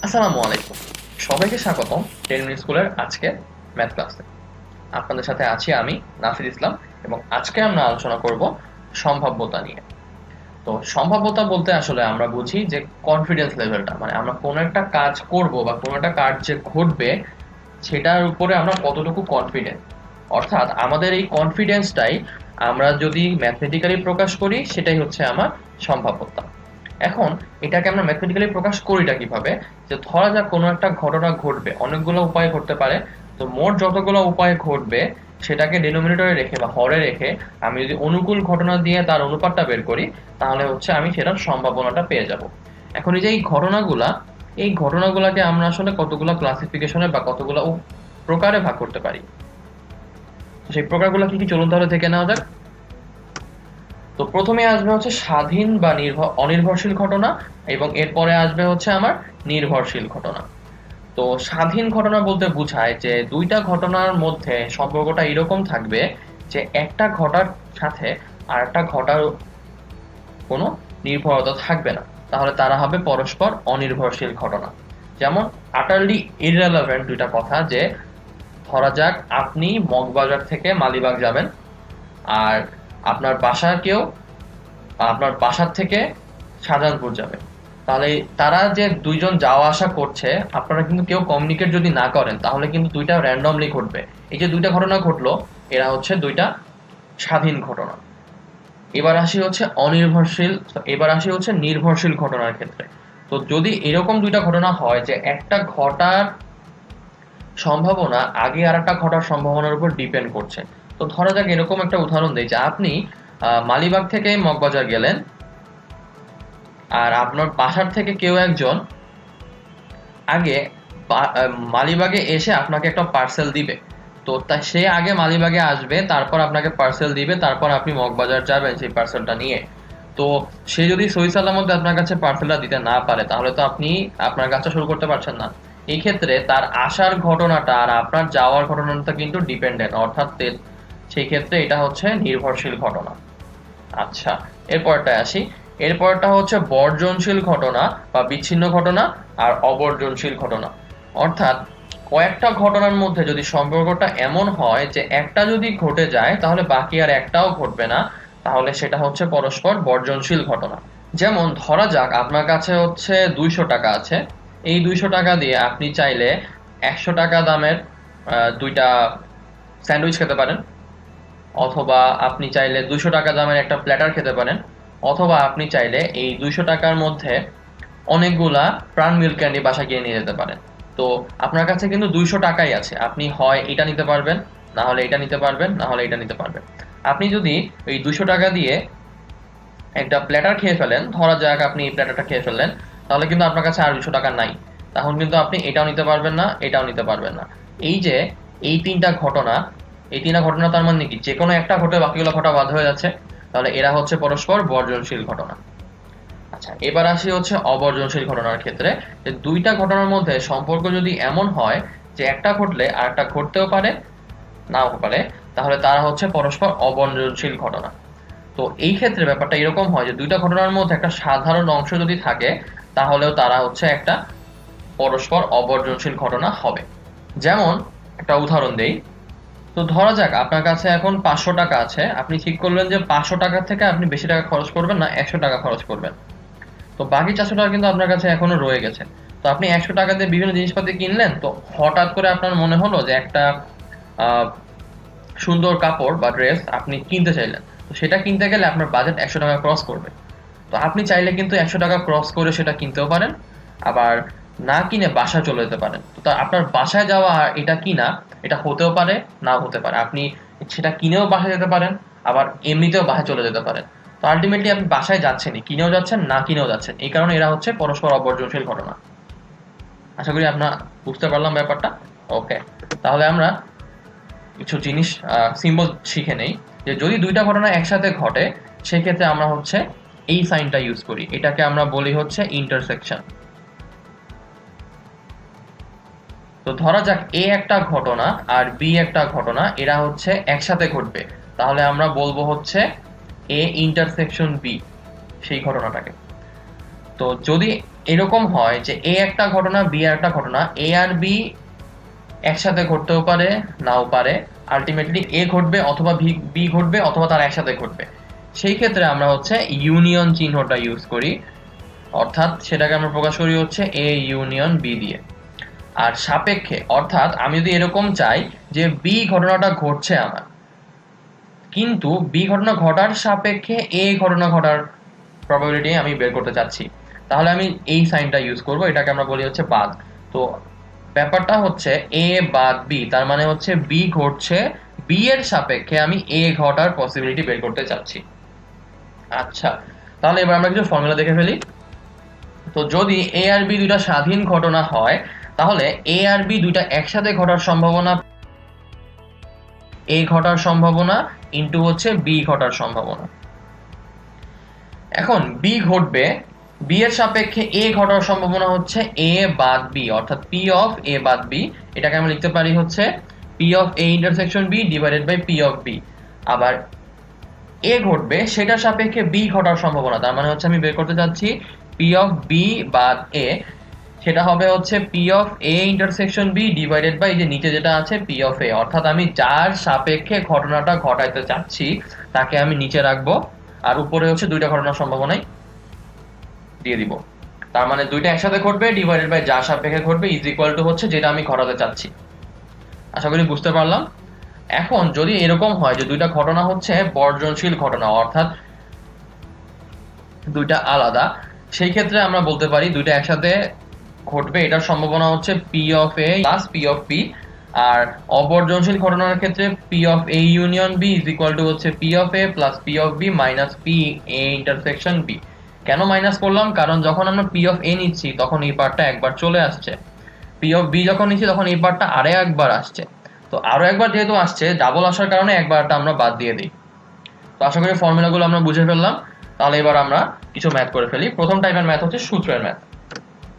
আসসালামু আলাইকুম। সবাইকে স্বাগতম 10 মিনিট স্কুলের আজকে ম্যাথ ক্লাসে। আপনাদের সাথে আছি আমি নাফিদ ইসলাম এবং আজকে আমরা আলোচনা করব সম্ভাব্যতা নিয়ে। তো সম্ভাব্যতা বলতে আসলে আমরা বুঝি যে কনফিডেন্স লেভেলটা, মানে আমরা কোনো একটা কাজ করব বা কোনো একটা কাজ যে ঘটবে সেটার উপরে আমরা কতটুকু কনফিডেন্ট, অর্থাৎ আমাদের এই কনফিডেন্সটাই আমরা যদি ম্যাথমেটিক্যালি প্রকাশ করি সেটাই হচ্ছে আমার সম্ভাব্যতা। এখন এটাকে আমরা ম্যাথমেটিক্যালি প্রকাশ করিটা কিভাবে, যে ধরা যাক কোনো একটা ঘটনা ঘটবে, অনেকগুলো উপায় ঘটতে পারে। তো মোট যতগুলো উপায় ঘটবে সেটাকে ডিনোমিনেটরে রেখে বা হরে রেখে আমি যদি অনুকূল ঘটনা দিয়ে তার অনুপাতটা বের করি তাহলে হচ্ছে আমি সেটার সম্ভাবনাটা পেয়ে যাব। এখন এই যে এই ঘটনাগুলোকে আমরা আসলে কতগুলো ক্লাসিফিকেশনে বা কতগুলো প্রকারে ভাগ করতে পারি। তো সেই প্রকারগুলো কি কি চলুন তাহলে থেকে নেওয়া যাক। তো প্রথমে আসবে হচ্ছে স্বাধীন বা অনির্ভরশীল ঘটনা এবং এরপরে আসবে হচ্ছে আমার নির্ভরশীল ঘটনা। তো স্বাধীন ঘটনা বলতে বোঝায় যে দুইটা ঘটনার মধ্যে সম্পর্কটা এরকম থাকবে যে একটা ঘটার সাথে আর একটা ঘটার কোনো নির্ভরতা থাকবে না, তাহলে তারা হবে পরস্পর অনির্ভরশীল ঘটনা। যেমন আটারলি ইররেলেভেন্ট দুইটা কথা, যে ধরা যাক আপনি মগবাজার থেকে মালিবাগ যাবেন আর আপনার বাসার থেকে শাহজাহানপুর যাবে, তাহলে তারা যে দুইজন যাওয়া আসা করছে আপনারা কিন্তু কেউ কমিউনিকেট যদি না করেন তাহলে কিন্তু দুইটা র্যান্ডমলি ঘটবে। এই যে দুইটা ঘটনা ঘটলো এরা হচ্ছে দুইটা স্বাধীন ঘটনা। এবার আসি হচ্ছে নির্ভরশীল ঘটনার ক্ষেত্রে। তো যদি এরকম দুইটা ঘটনা হয় যে একটা ঘটার সম্ভাবনা আগে আর একটা ঘটার সম্ভাবনার উপর ডিপেন্ড করছে। তো ধরা যাক এরকম একটা উদাহরণ দেই যে আপনি মালিবাগ থেকে মগবাজার গেলেন আর আপনার বাসার থেকে কেউ একজন আগে মালিবাগে এসে আপনাকে একটা পার্সেল দিবে। তো সে আগে মালিবাগে আসবে, তারপর আপনাকে পার্সেল দিবে, তারপর আপনি মগবাজার যাবেন সেই পার্সেলটা নিয়ে। তো সে যদি সহি সালামতে আপনার কাছে পার্সেলটা দিতে না পারে তাহলে তো আপনি আপনার কাজটা শুরু করতে পারছেন না। এই ক্ষেত্রে তার আসার ঘটনাটা আর আপনার যাওয়ার ঘটনাটা কিন্তু ডিপেন্ডেন্ট, অর্থাৎ সেই ক্ষেত্রে এটা হচ্ছে নির্ভরশীল ঘটনা। আচ্ছা, এরপরটায় আসি। এরপরটা হচ্ছে বর্জনশীল ঘটনা বা বিচ্ছিন্ন ঘটনা আর অবর্জনশীল ঘটনা। অর্থাৎ কয়েকটা ঘটনার মধ্যে যদি সম্পর্কটা এমন হয় যে একটা যদি ঘটে যায় তাহলে বাকি আর একটাও ঘটবে না, তাহলে সেটা হচ্ছে পরস্পর বর্জনশীল ঘটনা। যেমন ধরা যাক আপনার কাছে হচ্ছে 200 টাকা আছে। এই 200 টাকা দিয়ে আপনি চাইলে 100 টাকা দামের দুইটা স্যান্ডউইচ খেতে পারেন, অথবা আপনি চাইলে 200 টাকা দামের একটা প্ল্যাটার খেতে পারেন, অথবা আপনি চাইলে এই 200 টাকার মধ্যে অনেকগুলা প্রাণ মিল্ক ক্যান্ডি বাসা গিয়ে নিয়ে যেতে পারেন। তো আপনার কাছে কিন্তু 200 টাকাই আছে, আপনি হয় এটা নিতে পারবেন, না হলে এটা নিতে পারবেন, না হলে এটা নিতে পারবেন। আপনি যদি এই 200 টাকা দিয়ে একটা প্ল্যাটার খেয়ে ফেলেন, ধরা যাক আপনি এই প্ল্যাটারটা খেয়ে ফেললেন, তাহলে কিন্তু আপনার কাছে আর 200 টাকা নাই। তখন কিন্তু আপনি এটাও নিতে পারবেন না, এটাও নিতে পারবেন না। এই যে এই তিনটা ঘটনা, এই তিনটা ঘটনা তার মানে কি যে কোনো একটা ঘটে বাকিগুলো ঘটা বাদ হয়ে যাচ্ছে, তাহলে এরা হচ্ছে পরস্পর বর্জনশীল ঘটনা। আচ্ছা, এবার আসি হচ্ছে অবর্জনশীল ঘটনার ক্ষেত্রে। যে দুইটা ঘটনার মধ্যে সম্পর্ক যদি এমন হয় যে একটা ঘটলে আর একটা ঘটতেও পারে, নাও পারে, তাহলে তারা হচ্ছে পরস্পর অবর্জনশীল ঘটনা। তো এই ক্ষেত্রে ব্যাপারটা এরকম হয় যে দুইটা ঘটনার মধ্যে একটা সাধারণ অংশ যদি থাকে তাহলেও তারা হচ্ছে একটা পরস্পর অবর্জনশীল ঘটনা হবে। যেমন একটা উদাহরণ দেই। তো ধরা যাক আপনার কাছে এখন 500 টাকা আছে, আপনি ঠিক করলেন যে 500 টাকা থেকে আপনি বেশি টাকা খরচ করবেন না, 100 টাকা খরচ করবেন। তো বাকি 400 টাকা কিন্তু আপনার কাছে এখনো রয়ে গেছে। তো আপনি 100 টাকা দিয়ে বিভিন্ন জিনিসপাতি কিনলেন, তো হঠাৎ করে আপনার মনে হলো যে একটা আহ সুন্দর কাপড় বা ড্রেস আপনি কিনতে চাইলেন। তো সেটা কিনতে গেলে আপনার বাজেট 100 টাকা ক্রস করবে। তো আপনি চাইলে কিন্তু 100 টাকা ক্রস করে সেটা কিনতেও পারেন, আবার না কিনে বাসায় চলে যেতে পারেন। তো আপনার বাসায় যাওয়া আর এটা কিনা, এটা হতেও পারে, নাও হতে পারে। আপনি সেটা কিনেও বাসায় যেতে পারেন, আবার এমনিতেও বাসায় চলে যেতে পারেন। তো আলটিমেটলি আপনি বাসায় যাচ্ছেনই, কিনেও যাচ্ছেন, না কিনেও যাচ্ছেন। এই কারণে এরা হচ্ছে পরস্পর অবর্জনশীল ঘটনা। আশা করি আপনার বুঝতে পারলাম ব্যাপারটা। ওকে, তাহলে আমরা কিছু জিনিস সিম্বল শিখে নেই। যে যদি দুইটা ঘটনা একসাথে ঘটে সেক্ষেত্রে আমরা হচ্ছে এই সাইনটা ইউজ করি, এটাকে আমরা বলি হচ্ছে ইন্টারসেকশন। তো ধরা যাক এ একটা ঘটনা আর বি একটা ঘটনা, এরা হচ্ছে একসাথে ঘটবে, তাহলে আমরা বলবো হচ্ছে এ ইন্টারসেকশন বি সেই ঘটনাটাকে। তো যদি এরকম হয় যে এ একটা ঘটনা বি আর একটা ঘটনা, এ আর বি একসাথে ঘটতেও পারে নাও পারে, আলটিমেটলি এ ঘটবে অথবা বি ঘটবে অথবা তার একসাথে ঘটবে, সেই ক্ষেত্রে আমরা হচ্ছে ইউনিয়ন চিহ্নটা ইউজ করি, অর্থাৎ সেটাকে আমরা প্রকাশ করি হচ্ছে এ ইউনিয়ন বি দিয়ে। আর সাপেক্ষে অর্থাৎ আমি যদি এরকম চাই যে বি ঘটনাটা ঘটছে আমার, কিন্তু বি ঘটনা ঘটার সাপেক্ষে এ ঘটনা ঘটার প্রবাবিলিটি আমি বের করতে চাচ্ছি, তাহলে আমি এই সাইনটা ইউজ করব, এটাকে আমরা বলি হচ্ছে বাদ। তো ব্যাপারটা হচ্ছে এ বাদ বি, তার মানে হচ্ছে বি ঘটছে, বি এর সাপেক্ষে আমি এ ঘটার পসিবিলিটি বের করতে চাচ্ছি। আচ্ছা, তাহলে এবার আমরা কিছু ফর্মুলা দেখে ফেলি। তো যদি এ আর বি দুইটা স্বাধীন ঘটনা হয়, তাহলে এ আর বি দুইটা একসাথে ঘটার সম্ভাবনা এ ঘটার সম্ভাবনা ইন্টু হচ্ছে বি ঘটার সম্ভাবনা। এখন বি ঘটবে, বি এর সাপেক্ষে এ ঘটার সম্ভাবনা হচ্ছে এ বাদ বি, অর্থাৎ পি অফ এ বাদ বি, এটাকে আমরা লিখতে পারি হচ্ছে P of A intersection B divided by P of B. আবার এ ঘটবে সেটার সাপেক্ষে বি ঘটার সম্ভাবনা, তার মানে হচ্ছে আমি বের করতে চাচ্ছি পি অফ বি বাদ এ, সেটা হবে হচ্ছে P of A intersection B divided by যে নিচে যেটা আছে পি অফ এ, অর্থাৎ আমি যার সাপেক্ষে ঘটনাটা ঘটাইতে চাচ্ছি তাকে আমি নিচে রাখবো, আর উপরে হচ্ছে দুইটা ঘটনার সম্ভাবনাই দিয়ে দিব। তার মানে দুইটা একসাথে ঘটবে ডিভাইডেড বাই যার সাপেক্ষে ঘটবে ইজ ইকুয়াল টু হচ্ছে যেটা আমি ঘটাতে চাচ্ছি। আশা করি বুঝতে পারলাম। এখন যদি এরকম হয় যে দুইটা ঘটনা হচ্ছে বর্জনশীল ঘটনা, অর্থাৎ দুইটা আলাদা, সেই ক্ষেত্রে আমরা বলতে পারি দুইটা একসাথে ঘটবে এটার সম্ভাবনা হচ্ছে P of A plus P of B. আর অবর্জনশীল ঘটনার ক্ষেত্রে P of A union B is equal to হচ্ছে P of A plus P of B minus P A intersection B. কেন মাইনাস করলাম? কারণ যখন আমরা পি অফ এ নিচ্ছি তখন এই পার্টটা একবার চলে আসছে, পি অফ বি যখন নিচ্ছি তখন এই পার্টটা আরো একবার আসছে, তো আরো একবার যেহেতু আসছে ডাবল আসার কারণে একবারটা আমরা বাদ দিয়ে দিই। তো আশা করি ফর্মুলাগুলো আমরা বুঝে ফেললাম। তাহলে এবার আমরা কিছু ম্যাথ করে ফেলি। প্রথম টাইপের ম্যাথ হচ্ছে সূত্রের ম্যাথ।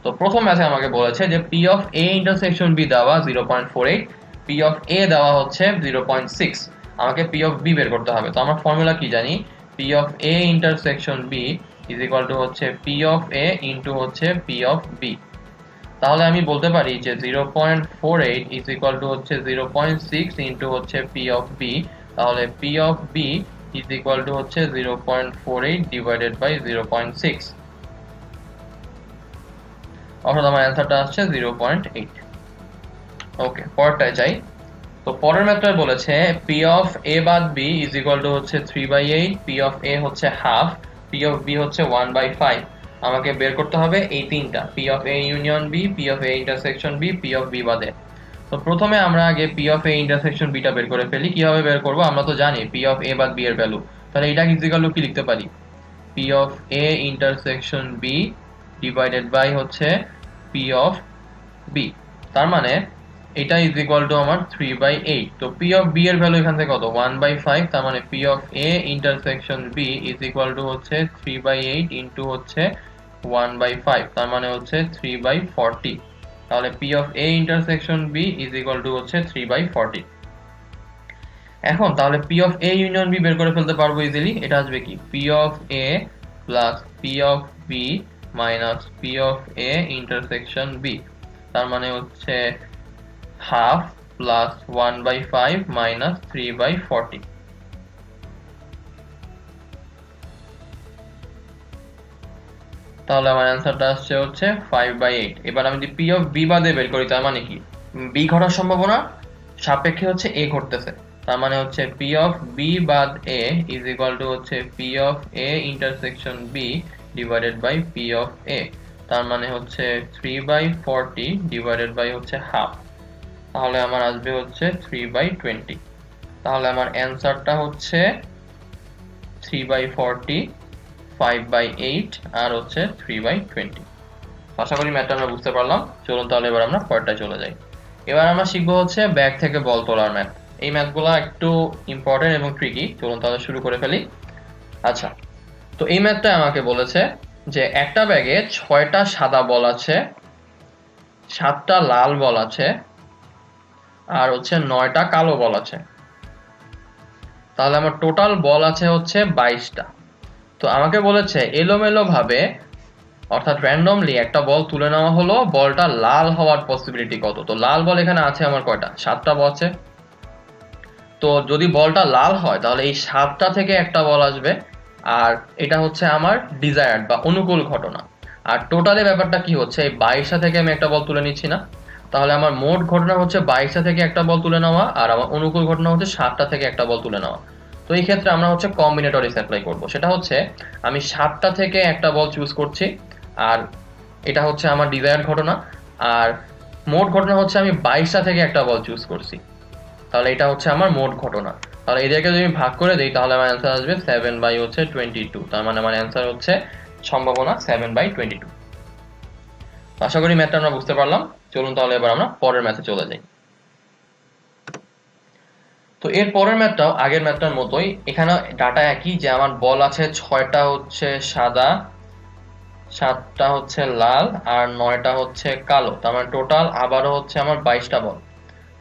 তো প্রথম ম্যাথে আমাকে বলেছে যে P of A intersection B দেওয়া 0.48, পি অফ এ দেওয়া হচ্ছে 0.6, আমাকে পি অফ বি বের করতে হবে। তো আমরা ফর্মুলা কি জানি, P of A intersection B is equal to হচ্ছে পি অফ এ ইন্টু হচ্ছে পি অফ বি। তাহলে আমি বলতে পারি যে 0.48 ইজ ইকুয়াল টু হচ্ছে 0.6 ইন্টু হচ্ছে পি অফ বি, তাহলে P of B is equal to হচ্ছে 0.48 ডিভাইডেড বাই 0.6, অর্থাৎ আমার অ্যান্সারটা আসছে 0.8। ওকে, পরেরটায় যাই। তো পরের ম্যাথটায় বলেছে পি অফ এ বাদ বি ইজ ইকুয়াল টু হচ্ছে 3/8, পি অফ এ হচ্ছে হাফ, পি অফ বি হচ্ছে 1/5। আমাকে বের করতে হবে এই তিনটা, P of A union B, P of A intersection B, P of B বাদে। তো প্রথমে আমরা আগে পি অফ এ ইন্টারসেকশন বিটা বের করে ফেলি। কিভাবে বের করব? আমরা তো জানি পি অফ এ বাদ বি এর ভ্যালু, তাহলে এটা ইজ ইকুয়াল টু কি লিখতে পারি, P of A intersection B divided by হচ্ছে পি অফ বি, তার মানে এটা ইজ ইকুয়াল টু আমার 3/8। তো পি অফ বি এর ভ্যালু এখান থেকে কত, 1/5, তার মানে P of A intersection B is equal to হচ্ছে 3/8 ইন্টু হচ্ছে 1/5, তার মানে হচ্ছে 3/40। তাহলে P of A intersection B is equal to হচ্ছে 3/40। এখন তাহলে P of A union B বের করে ফেলতে পারবো ইজিলি। এটা আসবে কি, P of A plus P of B minus P of A intersection B, তার মানে হচ্ছে হাফ প্লাস 1/5 মাইনাস 3/40। তাহলে আমার অ্যান্সারটা আসছে হচ্ছে 5/8। এবার আমি যদি পি অফ বি বাদে বের করি, তার মানে কি, বি ঘটার সম্ভাবনা সাপেক্ষে হচ্ছে এ ঘটতেছে, তার মানে হচ্ছে পি অফ বি বাদ এ ইজ ইকুয়াল টু হচ্ছে P of A intersection B divided by P of A, তার মানে হচ্ছে 3/40 ডিভাইডেড বাই হচ্ছে হাফ, তাহলে আমার আসবে হচ্ছে 3/20। তাহলে আমার অ্যান্সারটা হচ্ছে 3/40, 5/8 আর হচ্ছে 3/20। আশা করি ম্যাথটা আমরা বুঝতে পারলাম। চলুন তাহলে এবার আমরা পরেরটায় চলে যাই। এবার আমরা শিখবো হচ্ছে ব্যাগ থেকে বল তোলার ম্যাথ। এই ম্যাথগুলো একটু ইম্পর্টেন্ট এবং ট্রিকি। চলুন তাহলে শুরু করে ফেলি। আচ্ছা, তো এই ম্যাথটা আমাকে বলেছে যে একটা ব্যাগে 6টা সাদা বল আছে, 7টা লাল বল আছে, আর হচ্ছে 9টা কালো বল আছে। তাহলে আমার টোটাল বল আছে হচ্ছে 22টা। তো আমাকে বলেছে এলোমেলো ভাবে অর্থাৎ র্যান্ডমলি একটা বল তুলে নেওয়া হলো, বলটা লাল হওয়ার পসিবিলিটি কত? তো লাল বল এখানে আছে আমার কয়টা? 7টা বল আছে। তো যদি বলটা লাল হয় তাহলে এই 7টা থেকে একটা বল আসবে, আর এটা হচ্ছে আমার ডিজায়ার্ড বা অনুকূল ঘটনা। আর টোটালি ব্যাপারটা কি হচ্ছে, এই 22টা থেকে আমি একটা বল তুলে নিচ্ছি না, তাহলে আমার মোট ঘটনা হচ্ছে 22টা থেকে একটা বল তুলে নেওয়া, আর আমার অনুকূল ঘটনা হচ্ছে 7টা থেকে একটা বল তুলে নেওয়া। তো এই ক্ষেত্রে আমরা হচ্ছে কম্বিনেটরিজ অ্যাপ্লাই করব। সেটা হচ্ছে আমি 7টা থেকে একটা বল চুজ করছি, আর এটা হচ্ছে আমার ডিজায়ার্ড ঘটনা। আর মোট ঘটনা হচ্ছে আমি 22টা থেকে একটা বল চুজ করছি, তাহলে এটা হচ্ছে আমার মোট ঘটনা। তাহলে এদেরকে যদি ভাগ করে দিই তাহলে আমার অ্যান্সার আসবে 7/22। তার মানে আমার অ্যান্সার হচ্ছে সম্ভাবনা 7/22। আশা করি ম্যাথটা আমরা বুঝতে পারলাম। চলুন তাহলে এবার আমরা পরের ম্যাথে চলে যাই। তো এর পরের ম্যাথটাও আগের ম্যাথটার মতোই, এখানে ডাটা একই, যে আমার বল আছে 6টা হচ্ছে সাদা, 7টা হচ্ছে লাল, আর 9টা হচ্ছে কালো। তার মানে টোটাল আবারও হচ্ছে আমার 22টা বল।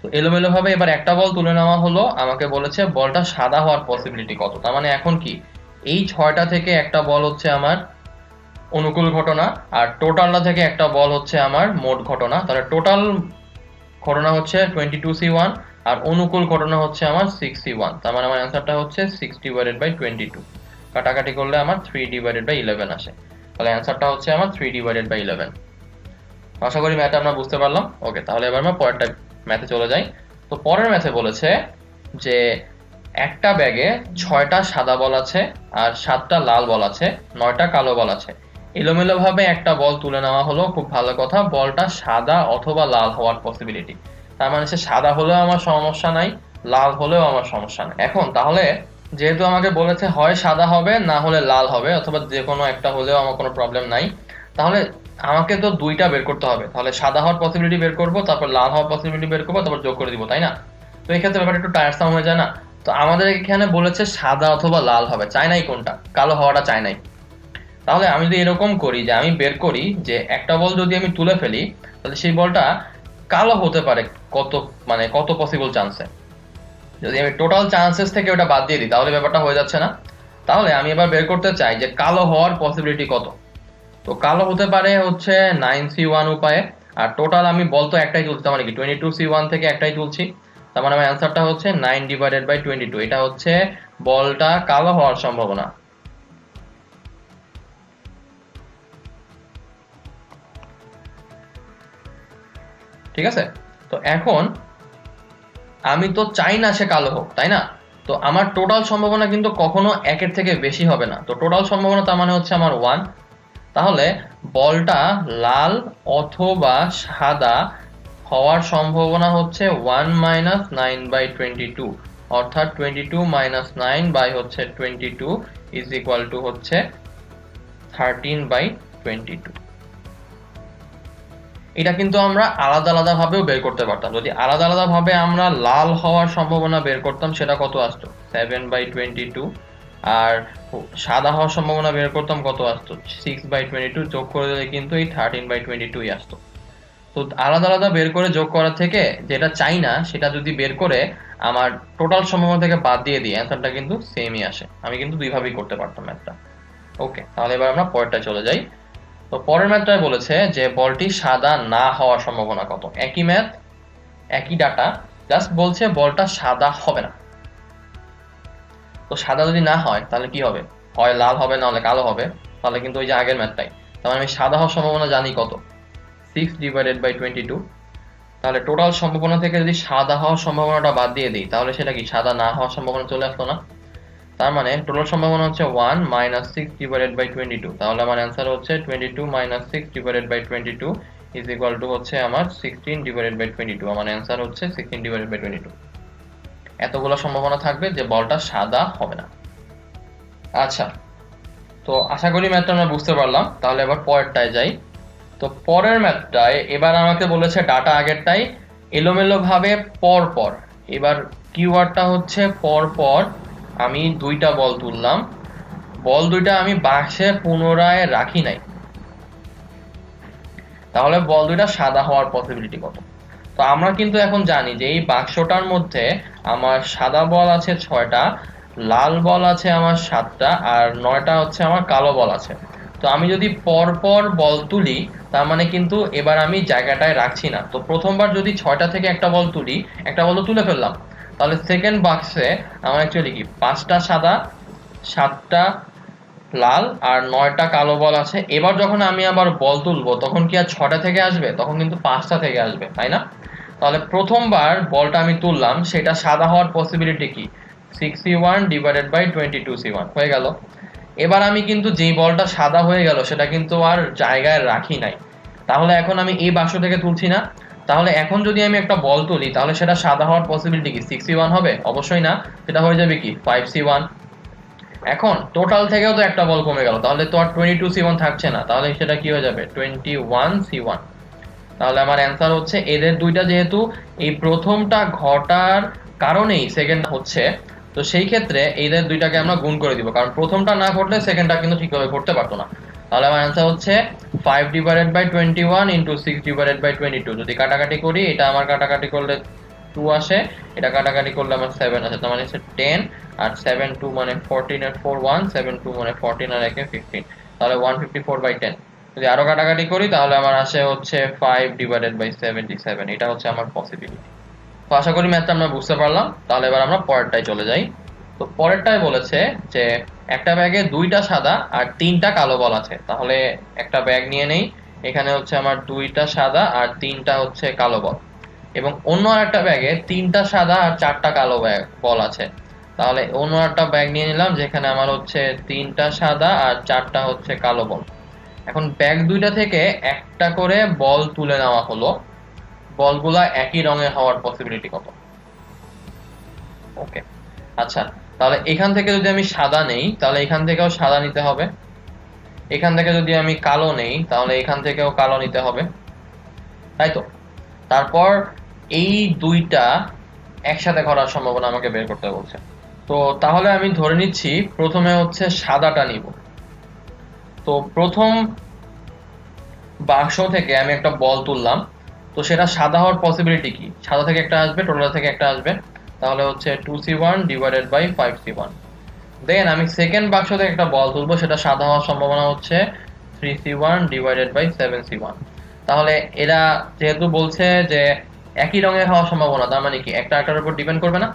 তো এলোমেলো ভাবে এবার একটা বল তুলে নেওয়া হলো, আমাকে বলেছে বলটা সাদা হওয়ার পসিবিলিটি কত। তার মানে এখন কি, এই 6টা থেকে একটা বল হচ্ছে আমার অনুকূল ঘটনা, আর টোটালটা থেকে একটা বল হচ্ছে আমার মোট ঘটনা। তাহলে টোটাল ঘটনা হচ্ছে 22C1, আর অনুকূল ঘটনা হচ্ছে আমার 6C1। তার মানে আমার অ্যান্সারটা হচ্ছে 6/22। কাটাকাটি করলে আমার 3/11 আসে। তাহলে অ্যান্সারটা হচ্ছে আমার 3/11। আশা করি ম্যাথটা আমরা বুঝতে পারলাম। ওকে, তাহলে এবার আমরা পরেরটা ম্যাথে চলে যাই। তো পরের ম্যাথে বলেছে যে একটা ব্যাগে 6টা সাদা বল আছে, আর 7টা লাল বল আছে, 9টা কালো বল আছে। এলোমেলো ভাবে একটা বল তুলে নেওয়া হলো, খুব ভালো কথা। বলটা সাদা অথবা লাল হওয়ার পসিবিলিটি, তার মানে সে সাদা হলেও আমার সমস্যা নাই, লাল হলেও আমার সমস্যা নাই। এখন তাহলে যেহেতু আমাকে বলেছে হয় সাদা হবে, না হলে লাল হবে, অথবা যে কোনো একটা হলেও আমার কোনো প্রবলেম নাই, তাহলে আমাকে তো দুইটা বের করতে হবে। তাহলে সাদা হওয়ার পসিবিলিটি বের করবো, তারপর লাল হওয়ার পসিবিলিটি বের করবো, তারপর যোগ করে দিব, তাই না? তো এই ক্ষেত্রে ব্যাপারটা একটু টায়ারসাম হয়ে যায় না? তো আমাদের এখানে বলেছে সাদা অথবা লাল হবে, চাই নাই কোনটা, কালো হওয়াটা চাই নাই। তাহলে আমি যদি এরকম করি যে আমি বের করি যে একটা বল যদি আমি তুলে ফেলি, তাহলে সেই বলটা কালো হতে পারে কত, মানে কত পসিবল চান্সে। যদি আমি টোটাল চান্সেস থেকে ওটা বাদ দিয়ে দিই তাহলে ব্যাপারটা হয়ে যাচ্ছে না? তাহলে আমি এবার বের করতে চাই যে কালো হওয়ার পসিবিলিটি কত। তো কালো হতে পারে হচ্ছে 9C1 উপায়ে। আর টোটাল আমি বল তো একটাই তুলছি, মানে কি 22C1 থেকে একটাই তুলছি। তার মানে আমার অ্যান্সারটা হচ্ছে 9/22। এটা হচ্ছে বলটা কালো হওয়ার সম্ভাবনা। ঠিক আছে? তো এখন আমি তো চাই না সে কালো হোক, তাই না? তো আমার টোটাল সম্ভাবনা কিন্তু কখনো একের থেকে বেশি হবে না। তো টোটাল সম্ভাবনা তার মানে হচ্ছে আমার 1। তাহলে বলটা লাল অথবা সাদা হওয়ার সম্ভাবনা হচ্ছে 1 - 9/22, অর্থাৎ 22 - 9 ইজ ইকুয়াল টু হচ্ছে 13/22। এটা কিন্তু আমরা আলাদা আলাদা ভাবেও বের করতে পারতাম। যদি আলাদা আলাদা ভাবে আমরা লাল হওয়ার সম্ভাবনা বের করতাম, সেটা কত আসতো? 7/22। আর সাদা হওয়ার সম্ভাবনা বের করতাম, কত আসতো? 6/22। যোগ করে দিলে কিন্তু এই 13/22 আসতো। তো আলাদা আলাদা বের করে যোগ করার থেকে যেটা চাই না সেটা যদি বের করে আমার টোটাল সম্ভাবনা থেকে বাদ দিয়ে দিই, অ্যান্সারটা কিন্তু সেমই আসে। আমি কিন্তু দুইভাবেই করতে পারতাম ম্যাথটা। ওকে, তাহলে এবার আমরা পরেরটা চলে যাই। তো পরের ম্যাথটায় বলেছে যে বলটি সাদা না হওয়ার সম্ভাবনা কত। একই ম্যাথ, একই ডাটা, জাস্ট বলছে বলটা সাদা হবে না। তো সাদা যদি না হয় তাহলে কি হবে? হয় লাল হবে, না হলে কালো হবে। তাহলে কিন্তু ওই যে আগের ম্যাথটাই, তার মানে আমি সাদা হওয়ার সম্ভাবনা জানি কত, 6/22। তাহলে টোটাল সম্ভাবনা থেকে যদি সাদা হওয়ার সম্ভাবনাটা বাদ দিয়ে দিই তাহলে সেটা কি সাদা না হওয়ার সম্ভাবনা চলে আসতো না? তার মানে টোটাল সম্ভাবনা হচ্ছে 1 - 6/22। তাহলে আমার অ্যান্সার হচ্ছে 22 - 6/22 ইজ ইকুয়াল টু হচ্ছে আমার 16/22। আমার অ্যান্সার হচ্ছে 16/22। এতগুলো সম্ভাবনা থাকবে যে বলটা সাদা হবে না। আচ্ছা, তো আশা করি ম্যাথটা আমরা বুঝতে পারলাম। তাহলে এবার পরেরটায় যাই। তো পরের ম্যাথটায় এবার আমাকে বলেছে ডাটা আগেরটাই এলোমেলো ভাবে পর পর। এবার কিওয়ার্ডটা হচ্ছে পর পর। আমি দুইটা বল তুললাম, বল দুইটা আমি বাক্সে পুনরায় রাখি নাই, তাহলে বল দুইটা সাদা হওয়ার পসিবিলিটি কত? তো আমরা কিন্তু এখন জানি যে এই বাক্সটার মধ্যে আমার সাদা বল আছে 6টা, লাল বল আছে আমার 7টা, আর 9টা হচ্ছে আমার কালো বল আছে। তো তো আমি যদি পরপর বল তুলি তার মানে কিন্তু এবার আমি জায়গাটায় রাখছি না। তো প্রথমবার যদি 6টা থেকে একটা বল তুলি, একটা বল তুলে ফেললাম, তাহলে সেকেন্ড বাক্সে আমার অ্যাকচুয়ালি কি 5টা সাদা, 7টা লাল আর 9টা কালো বল আছে। এবার যখন আমি আবার বল তুলবো তখন কি আর 6টা থেকে আসবে? তখন কিন্তু 5টা থেকে আসবে, তাই না? তাহলে প্রথমবার বলটা আমি তুললাম, সেটা সাদা হওয়ার পসিবিলিটি কি? 6c1 ডিভাইডেড বাই 22c1 হয়ে গেল। এবার আমি কিন্তু যেই বলটা সাদা হয়ে গেল সেটা কিন্তু আর জায়গায় রাখি নাই। তাহলে এখন আমি এই বাক্স থেকে তুলছি না। তাহলে এখন যদি আমি একটা বল তুলি তাহলে সেটা সাদা হওয়ার পসিবিলিটি কি 6c1 হবে? অবশ্যই না, সেটা হয়ে যাবে কি 5c1। এখন টোটাল থেকেও তো একটা বল কমে গেল, তাহলে তো আর 22c1 থাকছে না, তাহলে সেটা কি হয়ে যাবে 21c1। তাহলে আমার অ্যান্সার হচ্ছে এদের দুইটা যেহেতু এই প্রথমটা ঘটার কারণেই সেকেন্ড হচ্ছে, তো সেই ক্ষেত্রে এদের দুইটাকে আমরা গুণ করে দিব, কারণ প্রথমটা না ঘটলে সেকেন্ডটা কিন্তু ঠিকভাবে ঘটতে পারতো না। তাহলে আমার অ্যান্সার হচ্ছে 5 divided by 21 into 6 divided by 22। যদি কাটাকাটি করি, এটা আমার কাটাকাটি করলে 2 আসে, এটা কাটাকাটি করলে আমার 7 আসে, তার মানে হচ্ছে 10 আর 7 2 মানে 14 এর 4 1, 7 2 মানে 14 আর 1 15, তাহলে 154/10। যদি আরো কাটাকাটি করি তাহলে আমার আসে হচ্ছে 5 ডিভাইডেড বাই 77। এটা হচ্ছে আমার পসিবিলিটি। তো আশা করি ম্যাথটা আমরা বুঝতে পারলাম। তাহলে এবার আমরা পরেরটায় চলে যাই। তো পরেরটায় বলেছে যে একটা ব্যাগে 2টা সাদা আর 3টা কালো বল আছে। তাহলে একটা ব্যাগ নিয়ে নেই, এখানে হচ্ছে আমার 2টা সাদা আর 3টা হচ্ছে কালো বল, এবং অন্য আরেকটা ব্যাগে 3টা সাদা আর 4টা কালো বল আছে। তাহলে অন্য একটা ব্যাগ নিয়ে নিলাম যেখানে আমার হচ্ছে 3টা সাদা আর 4টা হচ্ছে কালো বল। এখন ব্যাগ দুইটা থেকে একটা করে বল তুলে নেওয়া হলো, বলগুলা একই রঙের হওয়ার পসিবিলিটি কত? ওকে, আচ্ছা, তাহলে এখান থেকে যদি আমি সাদা নেই তাহলে এখান থেকেও সাদা নিতে হবে, এখান থেকে যদি আমি কালো নেই তাহলে এখান থেকেও কালো নিতে হবে, তাই তো? তারপর এই দুইটা একসাথে করার সম্ভাবনা আমাকে বের করতে বলছে। তো তাহলে আমি ধরে নিচ্ছি প্রথমে হচ্ছে সাদাটা নিব। তো প্রথম বাক্স থেকে আমি একটা বল তুললাম, তো সেটা সাদা হওয়ার পসিবিলিটি কি? সাদা থেকে একটা আসবে, টোটাল থেকে একটা আসবে, তাহলে হচ্ছে 2c1 ডিভাইডেড বাই 5c1। দেন আমি সেকেন্ড বাক্স থেকে একটা বল তুলবো, সেটা সাদা হওয়ার সম্ভাবনা হচ্ছে 3c1 ডিভাইডেড বাই 7c1। তাহলে এরা যেহেতু বলছে যে একই রঙের হওয়ার সম্ভাবনা, তার মানে কি একটা একটার উপর ডিপেন্ড করবে না,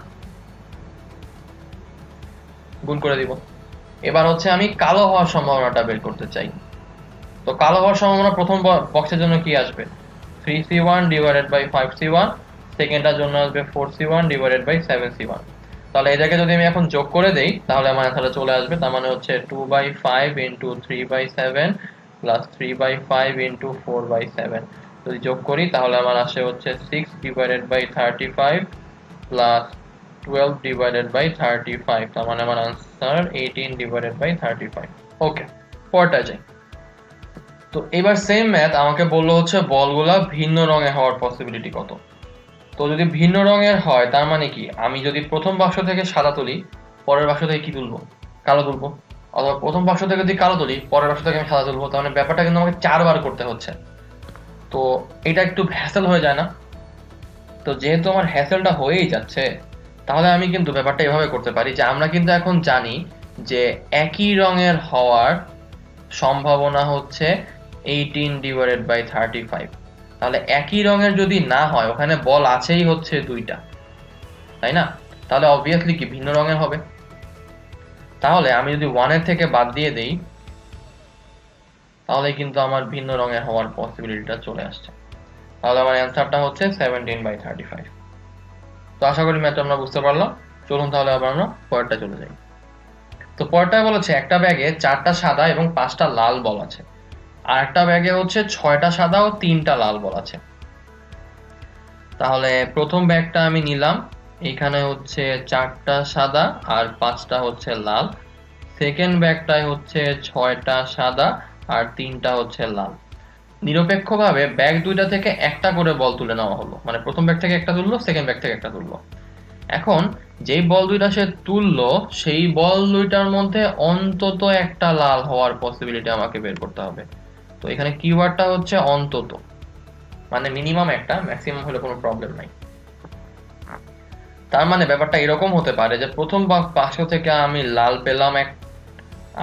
গুণ করে দিব। এবার হচ্ছে আমি কালো হওয়ার সম্ভাবনাটা বের করতে চাই। তো কালো হওয়ার সম্ভাবনা প্রথম বক্সের জন্য কি আসবে? 3c1 divided by 5c1। সেকেন্ডটার জন্য আসবে 4c1 ডিভাইডেড বাই 7c1। তাহলে এটাকে যদি আমি এখন যোগ করে দেই তাহলে আমার অ্যান্সারটা চলে আসবে। তার মানে হচ্ছে 2/5 ইন্টু 3/7 প্লাস 3/5 ইন্টু 4/7। যদি যোগ করি তাহলে আমার আসে হচ্ছে 6 divided by 35 plus 12 divided by 35। তার মানে আমার আনসার 18 ডিভাইডেড বাই 35। ওকে, পরটা যাই। তো এবার সেম ম্যাথ আমাকে বললো হচ্ছে বলগুলা ভিন্ন রঙে হওয়ার পসিবিলিটি কত। তো যদি ভিন্ন রঙের হয় তার মানে কি আমি যদি প্রথম বাক্স থেকে সাদা তুলি, পরের বাক্স থেকে কি তুলবো? কালো তুলবো। অথবা প্রথম বাক্স থেকে যদি কালো তুলি, পরের বাক্স থেকে আমি সাদা তুলবো। তার মানে ব্যাপারটা কিন্তু আমাকে 4বার করতে হচ্ছে। তো এটা একটু হ্যাসেল হয়ে যায় না? তো যেহেতু আমার হ্যাসেলটা হয়েই যাচ্ছে, তাহলে আমি কিন্তু ব্যাপারটা এভাবে করতে পারি যে আমরা কিন্তু এখন জানি যে একই রঙের হওয়ার সম্ভাবনা হচ্ছে 18 ডিভাইডেড বাই 35। তাহলে একই রঙের যদি না হয়, ওখানে বল আছেই হচ্ছে 2টা, তাই না? তাহলে অবভিয়াসলি কি ভিন্ন রঙের হবে। তাহলে আমি যদি 1 এর থেকে বাদ দিয়ে দেই তাহলে কিন্তু আমার ভিন্ন রঙের হওয়ার পসিবিলিটিটা চলে আসছে। তাহলে আমার অ্যান্সারটা হচ্ছে 17/35। তো আশা করি ম্যাথটা আমরা বুঝতে পারলাম। চলুন তাহলে আবার আমরা পরেরটা চলে যাই। তো পরেরটায় বলেছে একটা ব্যাগে 4টা সাদা এবং 5টা লাল বল আছে, আর একটা ব্যাগে হচ্ছে 6টা সাদা ও 3টা লাল বল আছে। তাহলে প্রথম ব্যাগটা আমি নিলাম, এখানে হচ্ছে 4টা সাদা আর 5টা হচ্ছে লাল। সেকেন্ড ব্যাগটায় হচ্ছে 6টা সাদা আর 3টা হচ্ছে লাল। নিরপেক্ষভাবে ব্যাগ দুইটা থেকে একটা করে বল তুলে নেওয়া হলো, মানে প্রথম ব্যাগ থেকে একটা তুললো, সেকেন্ড ব্যাগ থেকে একটা তুললো। এখন যেই বল দুইটা সে তুললো সেই বল দুইটার মধ্যে অন্তত একটা লাল হওয়ার পসিবিলিটি আমাকে বের করতে হবে। তো এখানে কিওয়ার্ডটা হচ্ছে অন্তত, মানে মিনিমাম একটা, ম্যাক্সিমাম হলে কোনো প্রবলেম নাই। তার মানে ব্যাপারটা এরকম হতে পারে যে প্রথম বাক্স থেকে আমি লাল পেলাম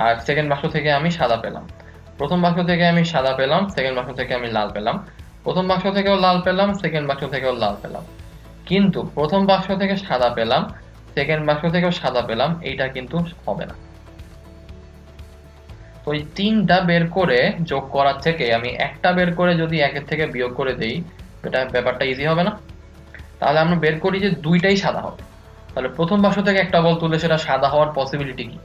আর সেকেন্ড বাক্স থেকে আমি সাদা পেলাম। প্রথম বাক্স থেকে আমি সাদা পেলাম, সেকেন্ড বাক্স থেকে আমি লাল পেলাম, প্রথম বাক্স থেকেও লাল পেলাম, সেকেন্ড বাক্স থেকেও লাল পেলাম। কিন্তু প্রথম বাক্স থেকে সাদা পেলাম, সেকেন্ড বাক্স থেকেও সাদা পেলাম, এইটা কিন্তু হবে না। তো এই তিনটা বের করে যোগ করার থেকে আমি একটা বের করে যদি একের থেকে বিয়োগ করে দেই, এটা ব্যাপারটা ইজি হবে না? তাহলে আমরা বের করি যে দুইটাই সাদা হবে। তাহলে প্রথম বাক্স থেকে একটা বল তুললে সেটা সাদা হওয়ার পসিবিলিটি কি?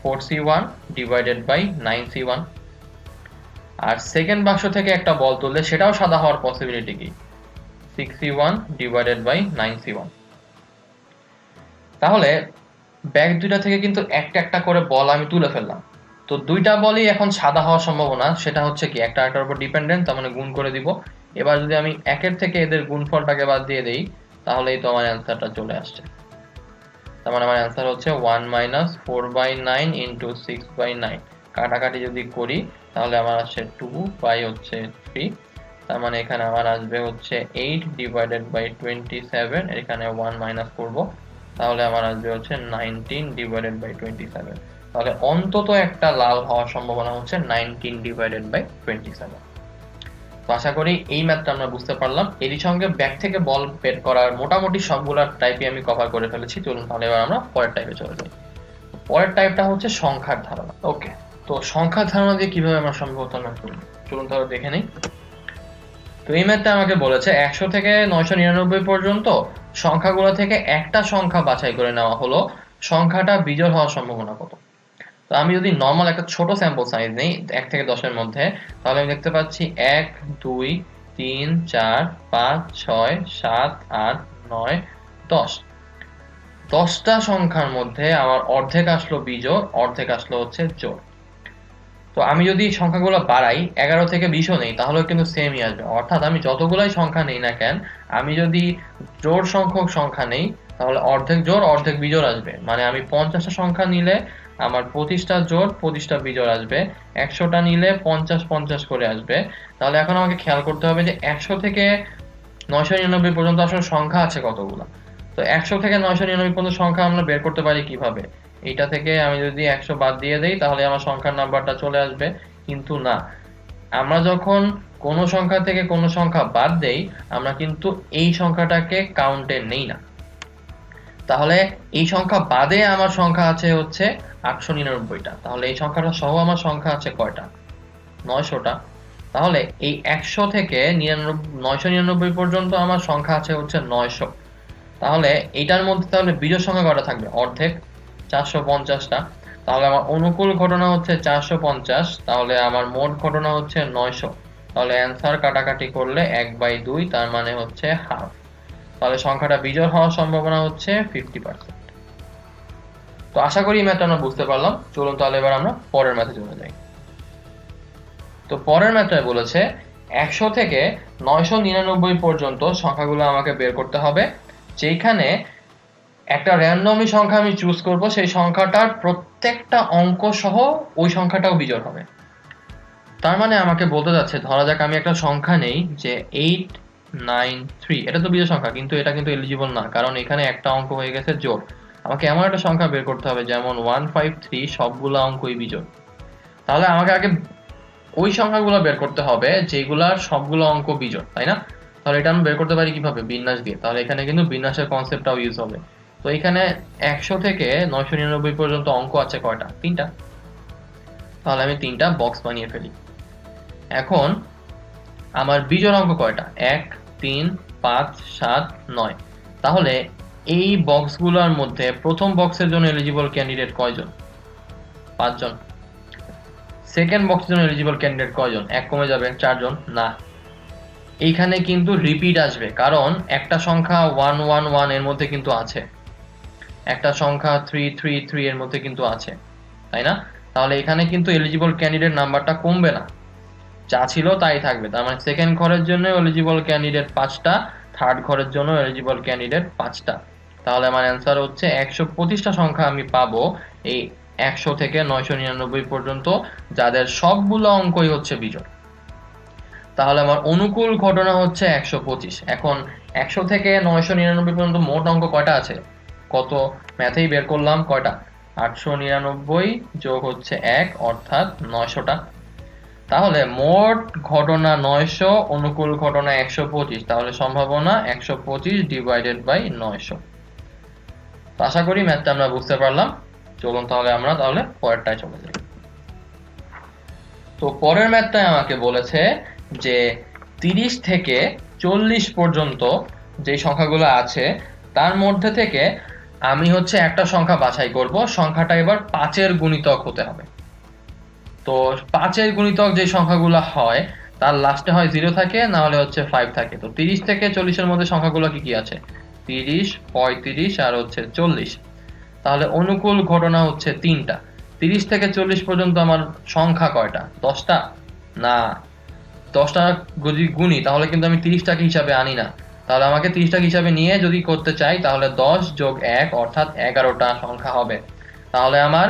4c1 divided by 9c1। R second বাক্স থেকে একটা বল তুললে সেটাও সাদা হওয়ার পসিবিলিটি কি? 6c1 divided by 9c1। তাহলে ব্যাগ দুইটা থেকে কিন্তু একটা একটা করে বল আমি তুলে ফেললাম। তো দুইটা বলই এখন সাদা হওয়ার সম্ভাবনা, সেটা হচ্ছে কি একটা একটার উপর ডিপেন্ডেন্ট, তার মানে গুণ করে দিব। এবার যদি আমি একের থেকে এদের গুণফলটাকে বাদ দিয়ে দেই, তাহলেই তো আমার অ্যান্সারটা চলে আসছে। তার মানে আমার অ্যান্সার হচ্ছে 1 মাইনাস 4/9 ইন্টু 6/9। কাটাকাটি যদি করি তাহলে আমার আসছে 2 বাই হচ্ছে 3। তার মানে এখানে আমার আসবে হচ্ছে 8 ডিভাইডেড বাই 27। এখানে 1 মাইনাস করব, তাহলে আমার আসবে হচ্ছে 19 ডিভাইডেড বাই 27। তাহলে অন্তত একটা লাল হওয়ার সম্ভাবনা হচ্ছে 19 ডিভাইডেড বাই 27। তো আশা করি এই ম্যাথটা আমরা বুঝতে পারলাম। এরই সঙ্গে ব্যাগ থেকে বল বের করার মোটামুটি সবগুলা টাইপই আমি কভার করে ফেলেছি। চলুন তাহলে এবার আমরা পরের টাইপে চলে যাই। পরের টাইপটা হচ্ছে সংখ্যার ধারণা। ওকে, তো সংখ্যার ধারণা দিয়ে কিভাবে আমরা সম্ভবত ম্যাথ করব, চলুন তাহলে দেখে নিই। তো এই ম্যাথটা আমাকে বলেছে 100 থেকে 999 পর্যন্ত সংখ্যাগুলো থেকে একটা সংখ্যা বাছাই করে নেওয়া হলো, সংখ্যাটা বিজোড় হওয়ার সম্ভাবনা কত? তো আমি যদি নর্মাল একটা ছোট স্যাম্পল সাইজ নেই 1 থেকে 10 এর মধ্যে, তাহলে আমি দেখতে পাচ্ছি 1 2 3 4 5 6 7 8 9 10। 10টা সংখ্যার মধ্যে আমার অর্ধেক আসলো বিজোড়, অর্ধেক আসলো হচ্ছে জোড়। তো আমি যদি সংখ্যাগুলো বাড়াই 11 থেকে 20ও নেই, তাহলে কিন্তু সেমই আসবে। অর্থাৎ আমি যতগুলাই সংখ্যা নেই না কেন, আমি যদি জোড় সংখ্যক সংখ্যা নেই, তাহলে অর্ধেক জোড় অর্ধেক বিজোড় আসবে। মানে আমি 50টা সংখ্যা নিলে আমার 25টা জোড় 25টা বিজোড় আসবে, 100টা নিলে 50 50 করে আসবে। তাহলে এখন আমাকে খেয়াল করতে হবে যে 100 থেকে 999 পর্যন্ত আসলে সংখ্যা আছে কতগুলো। তো 100 থেকে 999 পর্যন্ত সংখ্যা আমরা বের করতে পারি কিভাবে? এইটা থেকে আমি যদি 100 বাদ দিয়ে দেই তাহলে আমার সংখ্যার নাম্বারটা চলে আসবে। কিন্তু না, আমরা যখন কোনো সংখ্যা থেকে কোনো সংখ্যা বাদ দেই, আমরা কিন্তু এই সংখ্যাটাকে কাউন্টে নেই না। তাহলে এই সংখ্যা বাদে আমার সংখ্যা আছে হচ্ছে 899টা। তাহলে এই সংখ্যাটা সহ আমার সংখ্যা আছে কয়টা? 900টা। তাহলে এই 100 থেকে 999 পর্যন্ত আমার সংখ্যা আছে হচ্ছে 900। তাহলে এটার মধ্যে তাহলে বিজোড় সংখ্যা কয়টা থাকবে? অর্ধেক, 450টা। তাহলে আমার অনুকূল ঘটনা হচ্ছে 450, তাহলে আমার মোট ঘটনা হচ্ছে 900। তাহলে অ্যান্সার কাটাকাটি করলে 1/2, তার মানে হচ্ছে হাফ। তাহলে সংখ্যাটা বিজোড় হওয়ার সম্ভাবনা হচ্ছে 50%। তো আশা করি এই ম্যাথটা আমরা বুঝতে পারলাম। চলুন তাহলে এবার আমরা পরের ম্যাথে চলে যাই। তো পরের ম্যাথটায় বলেছে 100 থেকে 999 পর্যন্ত সংখ্যাগুলো আমাকে বের করতে হবে, যেখানে একটা র্যান্ডমলি সংখ্যা আমি চুজ করব, সেই সংখ্যাটার প্রত্যেকটা অঙ্ক সহ ওই সংখ্যাটাও বিজোড় হবে। তার মানে আমাকে বলতে যাচ্ছে, ধরা যাক আমি একটা সংখ্যা নেই যে 893, এটা তো বিজোড় সংখ্যা, কিন্তু এটা কিন্তু এলিজিবল না, কারণ এখানে একটা অঙ্ক হয়ে গেছে জোড়। আমাকে এমন একটা সংখ্যা বের করতে হবে যেমন 153, সবগুলো অঙ্কই বিজোড়। তাহলে আমাকে আগে ওই সংখ্যাগুলো বের করতে হবে যেগুলার সবগুলো অঙ্ক বিজোড়, তাই না? তাহলে এটা আমি বের করতে পারি কিভাবে? বিন্যাস দিয়ে। তাহলে এখানে কিন্তু বিন্যাসের কনসেপ্টটাও ইউজ হবে। তো এখানে 100 থেকে 999 পর্যন্ত অঙ্ক আছে কয়টা? 3টা। তাহলে আমি 3টা বক্স বানিয়ে ফেলি। এখন আমার বিজোড় অঙ্ক কয়টা? 1 3 5 7 9। তাহলে এই বক্সগুলোর মধ্যে প্রথম বক্সের জন্য এলিজিবল ক্যান্ডিডেট কয়জন? 5 জন। সেকেন্ড বক্সের জন্য এলিজিবল ক্যান্ডিডেট কয়জন? 1 কমে যাবে, 4 জন। না, এইখানে কিন্তু রিপিট আসবে, কারণ একটা সংখ্যা 111 এর মধ্যে কিন্তু আছে, একটা সংখ্যা 333 এর মধ্যে কিন্তু আছে, তাই না? তাহলে এখানে কিন্তু এলিজিবল ক্যান্ডিডেট নাম্বারটা কমবে না, যা ছিল তাই থাকবে। তার মানে সেকেন্ড ঘরের জন্য এলিজিবল ক্যান্ডিডেট 5টা, থার্ড ঘরের জন্য এলিজিবল ক্যান্ডিডেট 5টা। তাহলে আমার অ্যান্সার হচ্ছে 125টা সংখ্যা আমি পাবো এই 100 থেকে 999 পর্যন্ত, যাদের সবগুলো অঙ্কই হচ্ছে বিজোড়। তাহলে আমার অনুকূল ঘটনা হচ্ছে 125। এখন 100 থেকে 999 পর্যন্ত মোট অঙ্ক কয়টা আছে? কত ম্যাথেই বের করলাম, কয়টা? 899 যোগ হচ্ছে 1 অর্থাৎ 900টা। তাহলে মোট ঘটনা 900, অনুকূল ঘটনা 125, তাহলে সম্ভাবনা 125 ডিভাইডেড বাই 900। আশা করি ম্যাথটা আমরা বুঝতে পারলাম। চলুন তাহলে আমরা পরেরটায় চলে যাই। তো পরের ম্যাথটায় আমাকে বলেছে যে 30 থেকে 40 পর্যন্ত যে সংখ্যাগুলো আছে তার মধ্যে থেকে আমি হচ্ছে একটা সংখ্যা বাছাই করব, সংখ্যাটা এবার 5-এর গুণিতক হতে হবে। তো 5-এর গুণিতক যে সংখ্যাগুলো হয় তার লাস্টে হয় 0 থাকে, না হলে হচ্ছে 5 থাকে। তো 30 থেকে 40-এর মধ্যে সংখ্যাগুলো কি কি আছে? 30, 35 আর হচ্ছে 40। তাহলে অনুকূল ঘটনা হচ্ছে 3টা। 30 থেকে 40 পর্যন্ত আমার সংখ্যা কয়টা? 10টা? না, 10টা যদি গুণি তাহলে কিন্তু আমি 30টাকে হিসাবে আনি না। তাহলে আমাকে 30টাকে হিসাবে নিয়ে যদি করতে চাই তাহলে 10 যোগ 1 অর্থাৎ 11টা সংখ্যা হবে। তাহলে আমার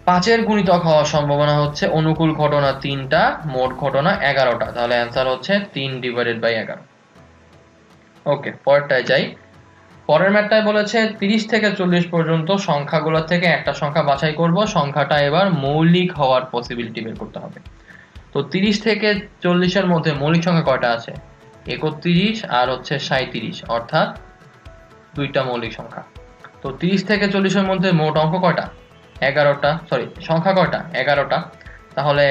5-এর গুণিতক হওয়ার সম্ভাবনা হচ্ছে অনুকূল ঘটনা 3টা, মোট ঘটনা 11টা। তাহলে অ্যান্সার হচ্ছে 3 ডিভাইডেড বাই 11। ওকে, পরেরটায় যাই। পরের ম্যাথটায় বলেছে 30 থেকে 40 পর্যন্ত সংখ্যাগুলো থেকে একটা সংখ্যা বাছাই করব, সংখ্যাটা এবার মৌলিক হওয়ার পসিবিলিটি বের করতে হবে। তো 30 থেকে 40-এর মধ্যে মৌলিক সংখ্যা কয়টা আছে? 31 আর হচ্ছে 37, অর্থাৎ 2টা মৌলিক সংখ্যা। তো 30 থেকে 40-এর মধ্যে মোট অঙ্ক কয়টা? 11টা, সরি সংখ্যা কয়টা? 11টা। তাহলে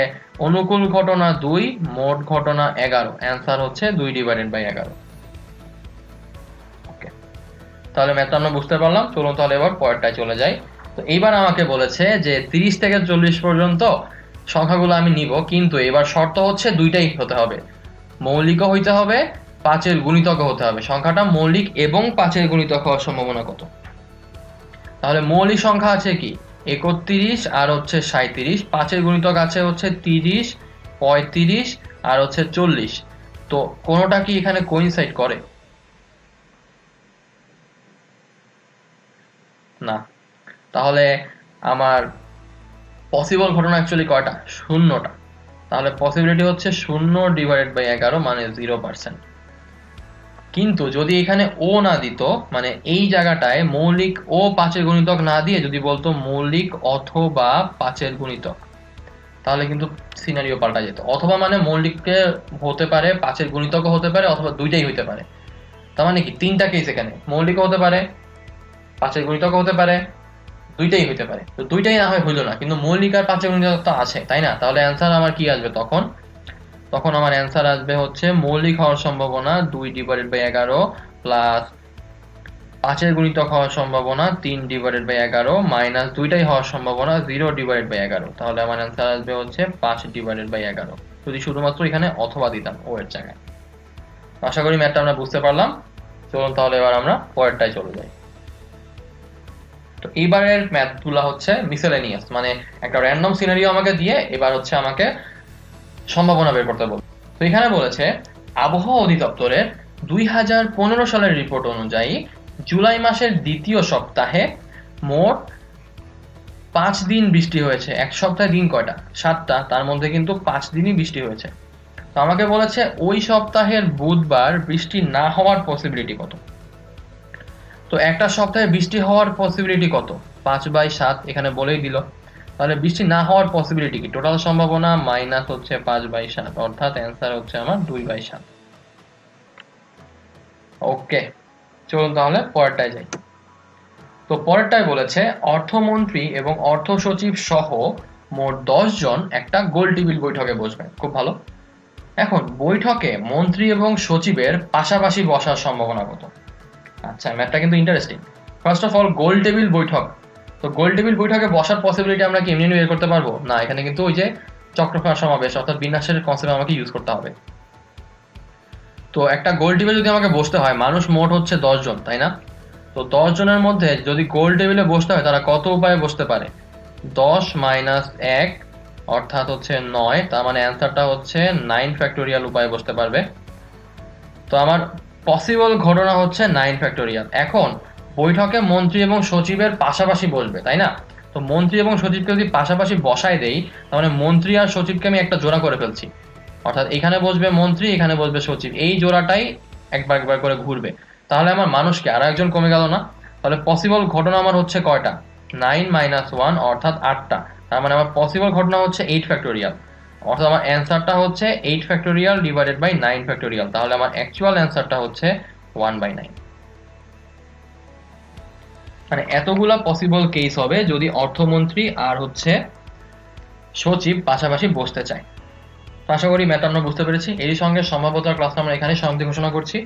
অনুকূল ঘটনা 2, মোট ঘটনা 11, অ্যান্সার হচ্ছে 2 ডিভাইডেড বাই 11। ওকে, তাহলে ম্যাথটা আমরা বুঝতে পারলাম। চলুন তাহলে এবার পরেরটায় চলে যাই। তো এইবার আমাকে বলেছে যে 30 থেকে 40 পর্যন্ত সংখ্যাগুলো আমি নিব, কিন্তু এবার শর্ত হচ্ছে 2টাই হতে হবে, মৌলিকও হইতে হবে, 5-এর গুণিতকও হতে হবে। সংখ্যাটা মৌলিক এবং 5-এর গুণিতক হওয়ার সম্ভাবনা কত? তাহলে মৌলিক সংখ্যা আছে কি? 31 আর হচ্ছে 37, 5-এর গুণিতক আছে হচ্ছে 30, 35 আর হচ্ছে 40। তো কোনোটা কি এখানে কোইনসাইড করে? না। তাহলে আমার পসিবল ঘটনা অ্যাকচুয়ালি কয়টা? 0টা। তাহলে পসিবিলিটি হচ্ছে 0 ডিভাইডেড বাই 11 মানে 0%। কিন্তু যদি এখানে ও না দিত, মানে এই জায়গাটায় মৌলিক ও 5-এর গুণিতক না দিয়ে যদি বলতো মৌলিক অথবা 5-এর গুণিতক, তাহলে কিন্তু সিনারিও পাল্টা যেত। অথবা মানে মৌলিককে হতে পারে, 5-এর গুণিতকও হতে পারে, অথবা দুইটাই হতে পারে। তার মানে কি 3টা কেস এখানে, মৌলিকও হতে পারে, 5-এর গুণিতকও হতে পারে, দুইটাই হতে পারে। তো দুইটাই না হয় হইলো না, কিন্তু মৌলিক আর 5-এর গুণিতক তো আছে, তাই না? তাহলে অ্যান্সার আমার কি আসবে তখন? তখন আমার অ্যান্সার আসবে হচ্ছে মৌলিক হওয়ার সম্ভাবনা 2 ডিভাইডেড বাই 11 প্লাস 5-এর গুণিতক হওয়ার সম্ভাবনা 3 ডিভাইডেড বাই 11 মাইনাস দুইটাই হওয়ার সম্ভাবনা 0 ডিভাইডেড বাই 11। তাহলে আমার অ্যান্সার আসবে হচ্ছে 5 ডিভাইডেড বাই 11, যদি শুধুমাত্র এখানে অথবা দিতাম ও এর জায়গায়। আশা করি ম্যাথটা আমরা বুঝতে পারলাম। চলুন তাহলে এবার আমরা পরেরটায় চলে যাই। তো এইবারের ম্যাথগুলো হচ্ছে মিসেলেনিয়াস, মানে একটা র্যান্ডম সিনারিও আমাকে দিয়ে এবার হচ্ছে আমাকে সম্ভাবনা বের করতে বলবে। তো এখানে বলেছে আবহাওয়া অধিদপ্তরের 2015 সালের রিপোর্ট অনুযায়ী জুলাই মাসের দ্বিতীয় সপ্তাহে মোট 5 দিন বৃষ্টি হয়েছে। এক সপ্তাহে দিন কয়টা? 7টা, তার মধ্যে কিন্তু 5 দিনই বৃষ্টি হয়েছে। তো আমাকে বলেছে ওই সপ্তাহের বুধবার বৃষ্টি না হওয়ার পসিবিলিটি কত? তো একটা সপ্তাহে বৃষ্টি হওয়ার পসিবিলিটি কত? 5/7 এখানে বলেই দিল। তাহলে বৃষ্টি না হওয়ার পসিবিলিটি কি? টোটাল সম্ভাবনা মাইনাস হচ্ছে 5/7, অর্থাৎ অ্যান্সার হচ্ছে আমার 2/7। ওকে, চলুন তাহলে পরেরটায় যাই। তো পরেরটায় বলেছে অর্থমন্ত্রী এবং অর্থ সচিব সহ মোট 10 জন একটা গোল টেবিল বৈঠকে বসবেন। খুব ভালো। এখন বৈঠকে মন্ত্রী এবং সচিবের পাশাপাশি বসার সম্ভাবনা কত? আচ্ছা, ম্যাথটা কিন্তু interesting. First of all goal table বৈঠক, তো গোল টেবিল বৈঠকে বসার পসিবিলিটি আমরা কি এমনি বের করতে পারবো? না, এখানে কিন্তু ওই যে চক্রফার সমাবেশ অর্থাৎ বিন্যাসের কনসেপ্ট আমাকে ইউজ করতে হবে। তো একটা গোল টেবিল যদি আমাকে বসতে হয়, মানুষ মোট হচ্ছে 10 জন, তাই না? তো 10 জনের মধ্যে যদি গোল টেবিলে বসতে হয় তারা কত উপায়ে বসতে পারে? 10 মাইনাস 1 অর্থাৎ হচ্ছে 9, তার মানে অ্যান্সারটা হচ্ছে 9 ফ্যাক্টোরিয়াল উপায়ে বসতে পারবে। তো আমার পসিবল ঘটনা হচ্ছে 9 ফ্যাক্টোরিয়াল। এখন বৈঠকে মন্ত্রী এবং সচিবের পাশাপাশি বসবে, তাই না? তো মন্ত্রী এবং সচিবকে যদি পাশাপাশি বসায় দেই, তাহলে মন্ত্রী আর সচিবকে আমি একটা জোড়া করে ফেলছি, অর্থাৎ এখানে বসবে মন্ত্রী, এখানে বসবে সচিব, এই জোড়াটাই একবার একবার করে ঘুরবে। তাহলে আমার মানুষকে আরো একজন কমে গেল না? তাহলে পসিবল ঘটনা আমার হচ্ছে কয়টা? 9 মাইনাস 1 অর্থাৎ 8টা। তার মানে আমার পসিবল ঘটনা হচ্ছে 8 ফ্যাক্টোরিয়াল, অর্থাৎ আমার অ্যান্সারটা হচ্ছে 8 ফ্যাক্টোরিয়াল ডিভাইডেড বাই 9 ফ্যাক্টোরিয়াল। তাহলে আমার অ্যাকচুয়াল অ্যান্সারটা হচ্ছে 1/9। মানে এতগুলা পসিবল কেস হবে যদি অর্থমন্ত্রী আর হচ্ছে সচিব পাশাপাশি বসতে চায়। তো আশা করি ম্যাথ আমরা বুঝতে পেরেছি। এরই সঙ্গে সম্ভাব্যতার ক্লাস আমরা এখানে সমাপ্তি ঘোষণা করছি।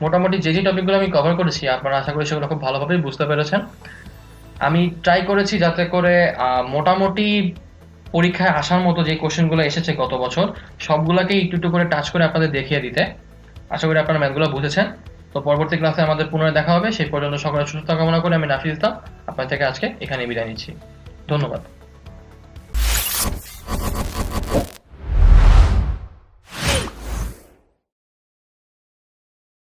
মোটামুটি যে টপিকগুলো আমি কভার করেছি আপনারা আশা করি সেগুলো খুব ভালোভাবেই বুঝতে পেরেছেন। আমি ট্রাই করেছি যাতে করে মোটামুটি পরীক্ষায় আসার মতো যে কোশ্চেনগুলো এসেছে গত বছর সবগুলোকে একটু একটু করে টাচ করে আপনাদের দেখিয়ে দিতে। আশা করি আপনারা ম্যাথগুলো বুঝেছেন। তো পরবর্তী ক্লাসে আমাদের পুনরায় দেখা হবে। সেই পর্যন্ত সকলের সুস্থতা কামনা করে আমি নাফিজ ইসলাম আপনার থেকে আজকে এখানে বিদায় নিচ্ছি। ধন্যবাদ।